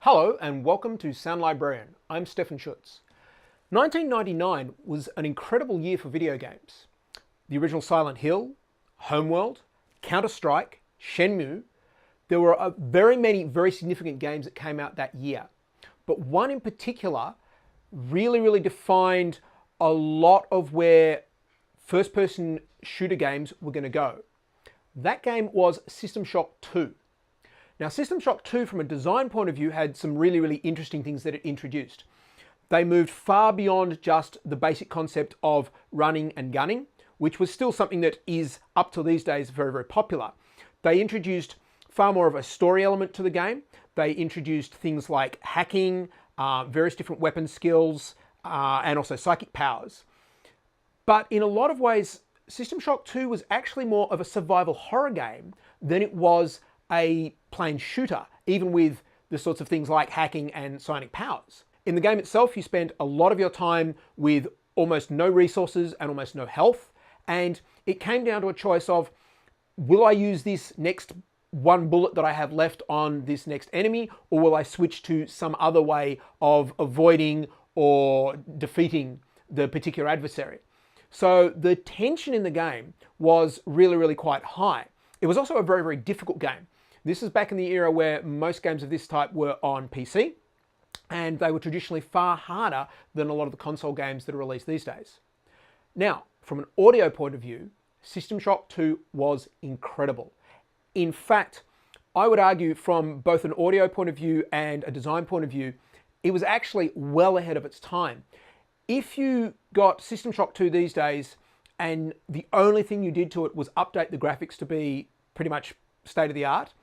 Hello and welcome to Sound Librarian. I'm Stefan Schutz. 1999 was an incredible year for video games. The original Silent Hill, Homeworld, Counter-Strike, Shenmue. There were very many very significant games that came out that year. But one in particular really defined a lot of where first-person shooter games were going to go. That game was System Shock 2. Now, System Shock 2, from a design point of view, had some really interesting things that it introduced. They moved far beyond just the basic concept of running and gunning, which was still something that is, up to these days, very popular. They introduced far more of a story element to the game. They introduced things like hacking, various different weapon skills, and also psychic powers. But in a lot of ways, System Shock 2 was actually more of a survival horror game than it was a plain shooter, even with the sorts of things like hacking and psionic powers. In the game itself, you spend a lot of your time with almost no resources and almost no health, and it came down to a choice of, will I use this next one bullet that I have left on this next enemy, or will I switch to some other way of avoiding or defeating the particular adversary? So the tension in the game was really quite high. It was also a very difficult game. This is back in the era where most games of this type were on PC, and they were traditionally far harder than a lot of the console games that are released these days. Now, from an audio point of view, System Shock 2 was incredible. In fact, I would argue from both an audio point of view and a design point of view, it was actually well ahead of its time. If you got System Shock 2 these days and the only thing you did to it was update the graphics to be pretty much state of the art,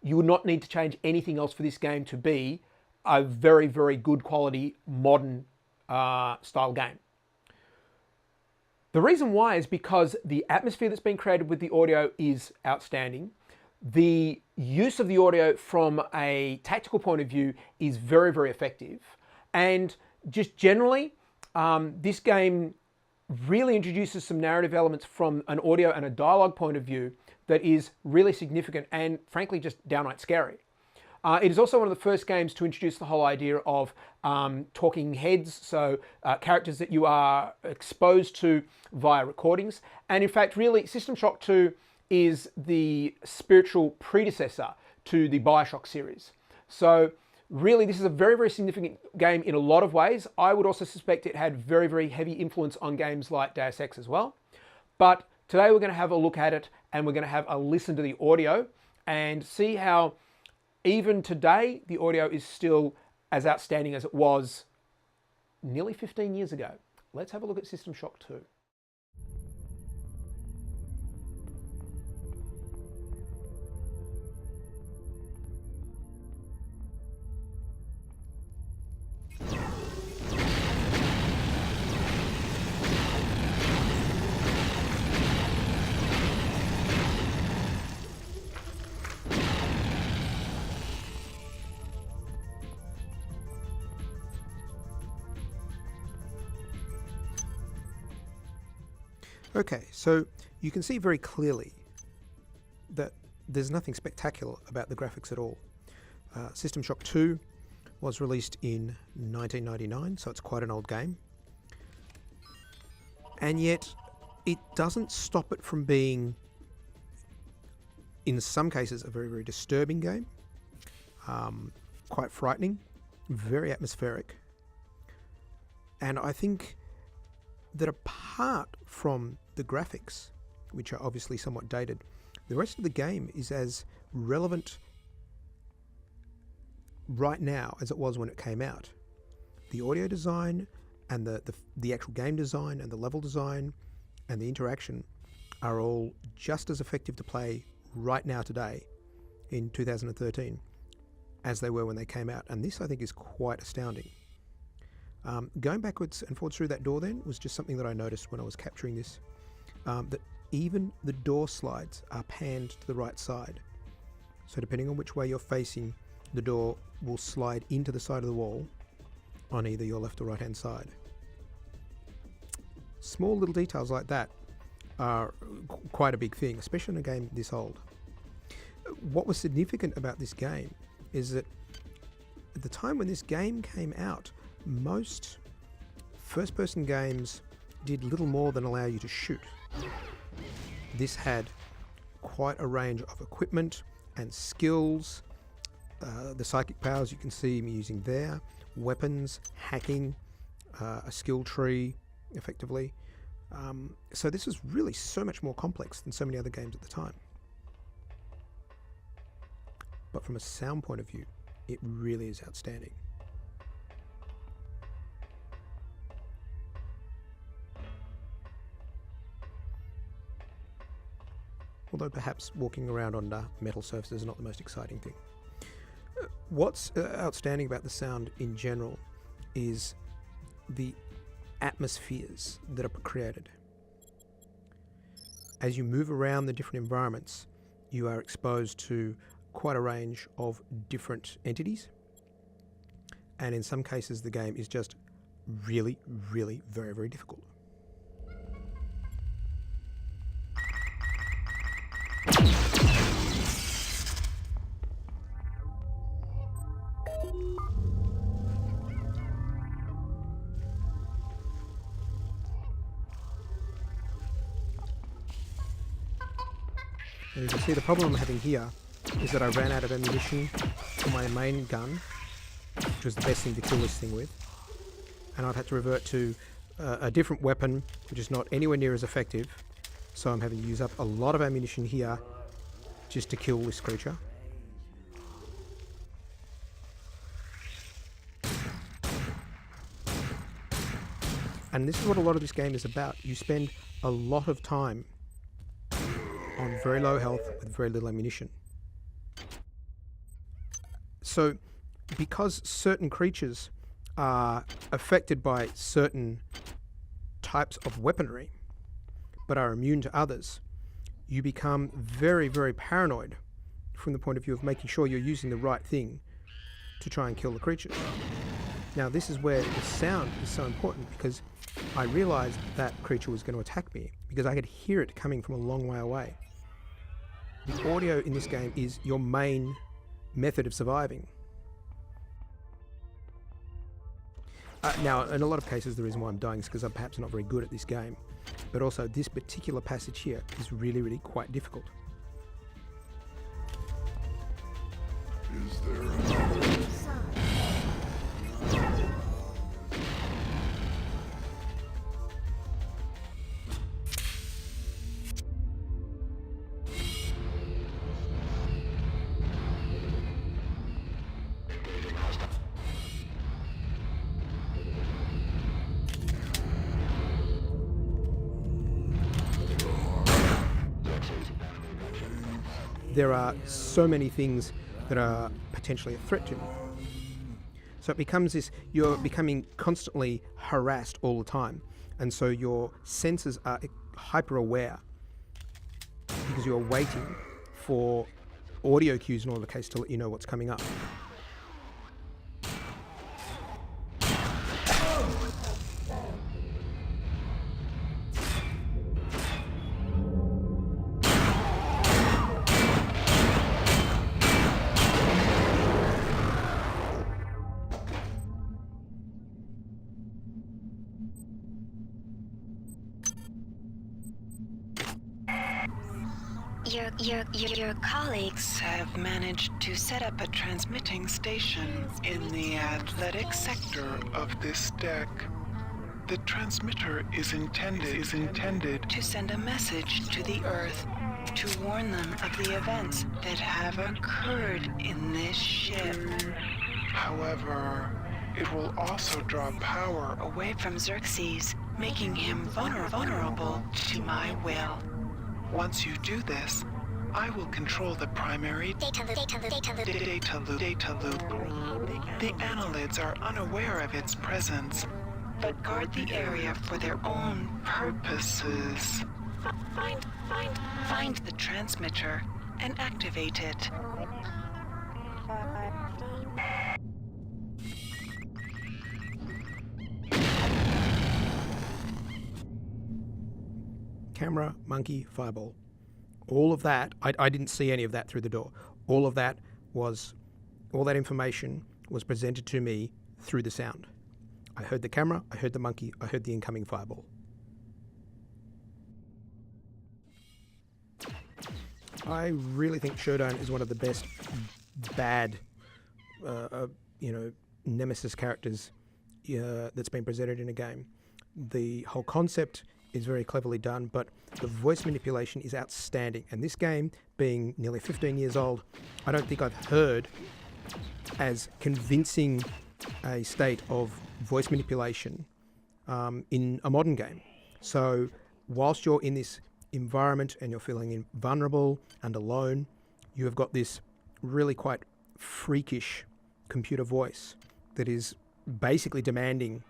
you would not need to change anything else for this game to be a very good quality modern style game. The reason why is because the atmosphere that's been created with the audio is outstanding. The use of the audio from a tactical point of view is very effective. And just generally, this game really introduces some narrative elements from an audio and a dialogue point of view that is really significant and frankly just downright scary. It is also one of the first games to introduce the whole idea of talking heads, so characters that you are exposed to via recordings. And in fact, really, System Shock 2 is the spiritual predecessor to the Bioshock series. So really, this is a very significant game in a lot of ways. I would also suspect it had very heavy influence on games like Deus Ex as well. But today we're going to have a look at it, and we're going to have a listen to the audio and see how even today the audio is still as outstanding as it was nearly 15 years ago. Let's have a look at System Shock 2. Okay, so you can see very clearly that there's nothing spectacular about the graphics at all. System Shock 2 was released in 1999, so it's quite an old game. And yet, it doesn't stop it from being, in some cases, a very disturbing game. Quite frightening, very atmospheric. And I think that apart from the graphics, which are obviously somewhat dated, the rest of the game is as relevant right now as it was when it came out. The audio design and the actual game design and the level design and the interaction are all just as effective to play right now today in 2013 as they were when they came out. And this, I think, is quite astounding. Going backwards and forwards through that door then was just something that I noticed when I was capturing this, that even the door slides are panned to the right side. So depending on which way you're facing, the door will slide into the side of the wall on either your left or right hand side. Small little details like that are quite a big thing, especially in a game this old. What was significant about this game is that at the time when this game came out, most first-person games did little more than allow you to shoot. This had quite a range of equipment and skills. The psychic powers you can see me using there, weapons, hacking, a skill tree, effectively. So this was really so much more complex than so many other games at the time. But from a sound point of view, it really is outstanding. Although perhaps walking around on metal surfaces is not the most exciting thing. What's outstanding about the sound in general is the atmospheres that are created. As you move around the different environments, you are exposed to quite a range of different entities, and in some cases the game is just really, really very, very difficult. And you can see the problem I'm having here is that I ran out of ammunition for my main gun, which was the best thing to kill this thing with, and I've had to revert to a different weapon which is not anywhere near as effective, so I'm having to use up a lot of ammunition here just to kill this creature. And this is what a lot of this game is about. You spend a lot of time on very low health with very little ammunition. So because certain creatures are affected by certain types of weaponry but are immune to others, you become very, very paranoid from the point of view of making sure you're using the right thing to try and kill the creatures. Now this is where the sound is so important, because I realized that creature was going to attack me because I could hear it coming from a long way away. The audio in this game is your main method of surviving. Now, in a lot of cases, the reason why I'm dying is because I'm perhaps not very good at this game, but also this particular passage here is really, really quite difficult. Is there another? There are so many things that are potentially a threat to you. So it becomes this, you're becoming constantly harassed all the time. And so your senses are hyper aware because you're waiting for audio cues in all the case to let you know what's coming up. Your colleagues have managed to set up a transmitting station in the athletic sector of this deck. The transmitter is intended to send a message to the Earth to warn them of the events that have occurred in this ship. However, it will also draw power away from Xerxes, making him vulnerable to my will. Once you do this, I will control the primary data loop. The annelids are unaware of its presence, but guard the area for their own purposes. Find the transmitter and activate it. Camera, monkey, fireball. All of that, I didn't see any of that through the door. All that information was presented to me through the sound. I heard the camera, I heard the monkey, I heard the incoming fireball. I really think Showdown is one of the best bad, nemesis characters that's been presented in a game. The whole concept is very cleverly done, but the voice manipulation is outstanding. And this game, being nearly 15 years old, I don't think I've heard as convincing a state of voice manipulation in a modern game. So whilst you're in this environment and you're feeling vulnerable and alone, you have got this really quite freakish computer voice that is basically demanding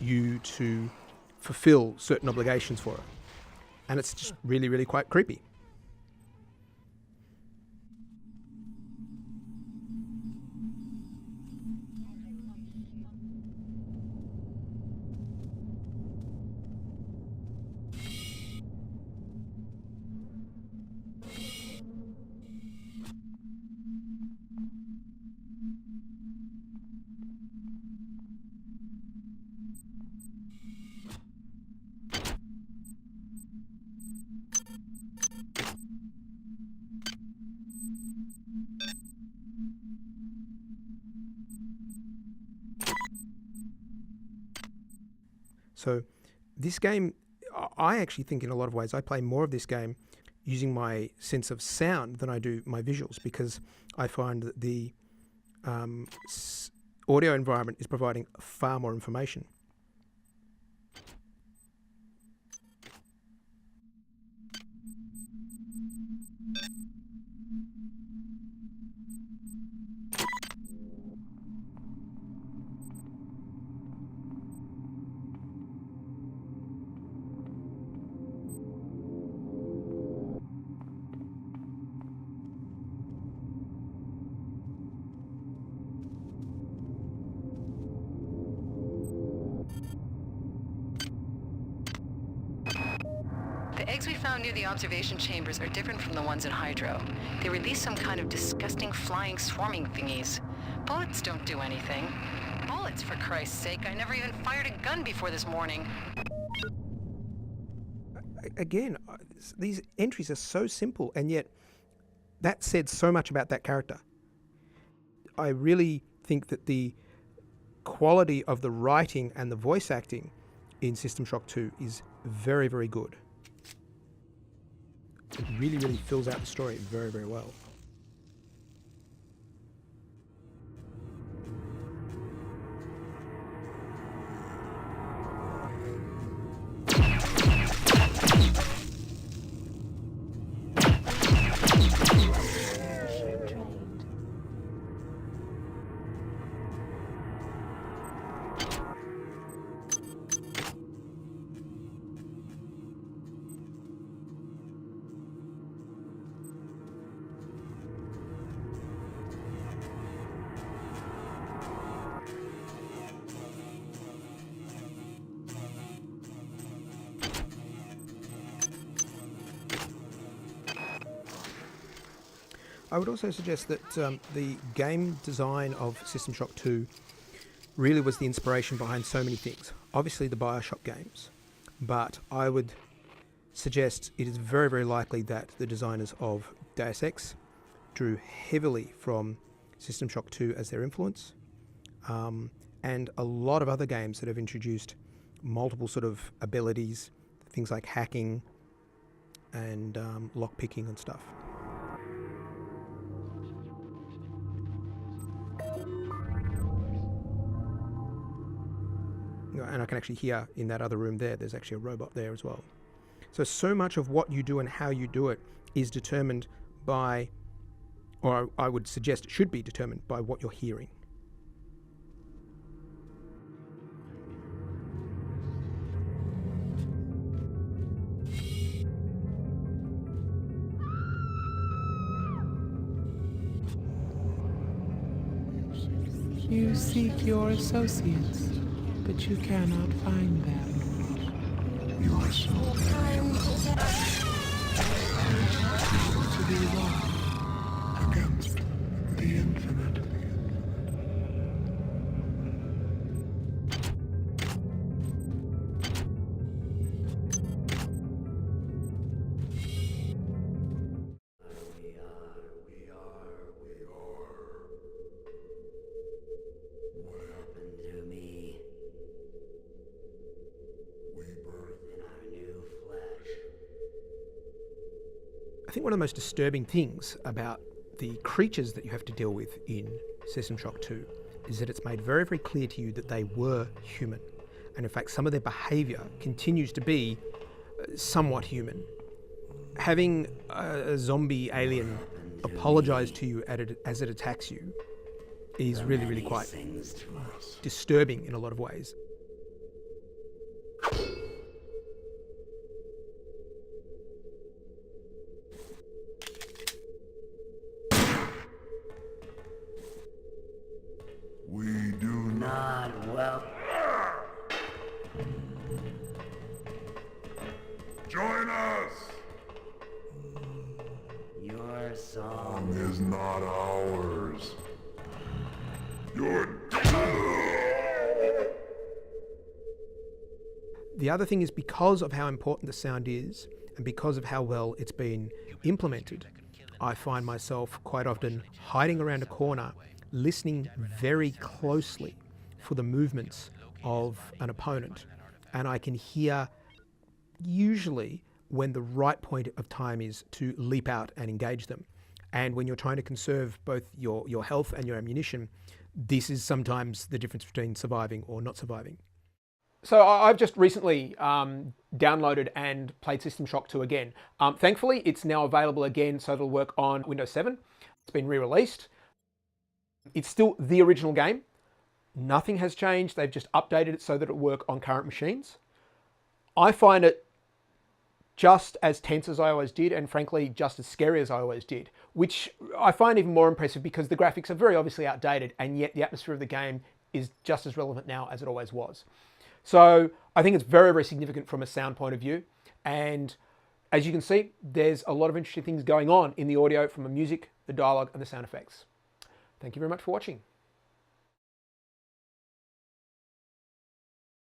you to fulfill certain obligations for it. And it's just really, really quite creepy. So this game, I actually think in a lot of ways I play more of this game using my sense of sound than I do my visuals, because I find that the audio environment is providing far more information. The eggs we found near the observation chambers are different from the ones in Hydro. They release some kind of disgusting flying swarming thingies. Bullets don't do anything. Bullets, for Christ's sake. I never even fired a gun before this morning. Again, these entries are so simple, and yet that said so much about that character. I really think that the quality of the writing and the voice acting in System Shock 2 is very, very good. It really, really fills out the story very, very well. I would also suggest that the game design of System Shock 2 really was the inspiration behind so many things. Obviously the BioShock games, but I would suggest it is very, very likely that the designers of Deus Ex drew heavily from System Shock 2 as their influence, and a lot of other games that have introduced multiple sort of abilities, things like hacking and lockpicking and stuff. And I can actually hear in that other room there's actually a robot there as well. So much of what you do and how you do it is determined by, or I would suggest it should be determined by what you're hearing. You seek your associates, but you cannot find them. You are so very To be one. against the infinite. think one of the most disturbing things about the creatures that you have to deal with in System Shock 2 is that it's made very, very clear to you that they were human. And in fact, some of their behaviour continues to be somewhat human. Having a zombie alien apologise to you as it attacks you is really, really quite disturbing in a lot of ways. We do not welcome. Join us! Your song Is not ours. You're The other thing is, because of how important the sound is and because of how well it's been implemented, I find myself quite often hiding around a corner, listening very closely for the movements of an opponent. And I can hear usually when the right point of time is to leap out and engage them. And when you're trying to conserve both your health and your ammunition, this is sometimes the difference between surviving or not surviving. So I've just recently downloaded and played System Shock 2 again. Thankfully, it's now available again, so it'll work on Windows 7. It's been re-released. It's still the original game. Nothing has changed. They've just updated it so that it'll work on current machines. I find it just as tense as I always did, and frankly, just as scary as I always did, which I find even more impressive because the graphics are very obviously outdated, and yet the atmosphere of the game is just as relevant now as it always was. So I think it's very, very significant from a sound point of view. And as you can see, there's a lot of interesting things going on in the audio, from the music, the dialogue, and the sound effects. Thank you very much for watching.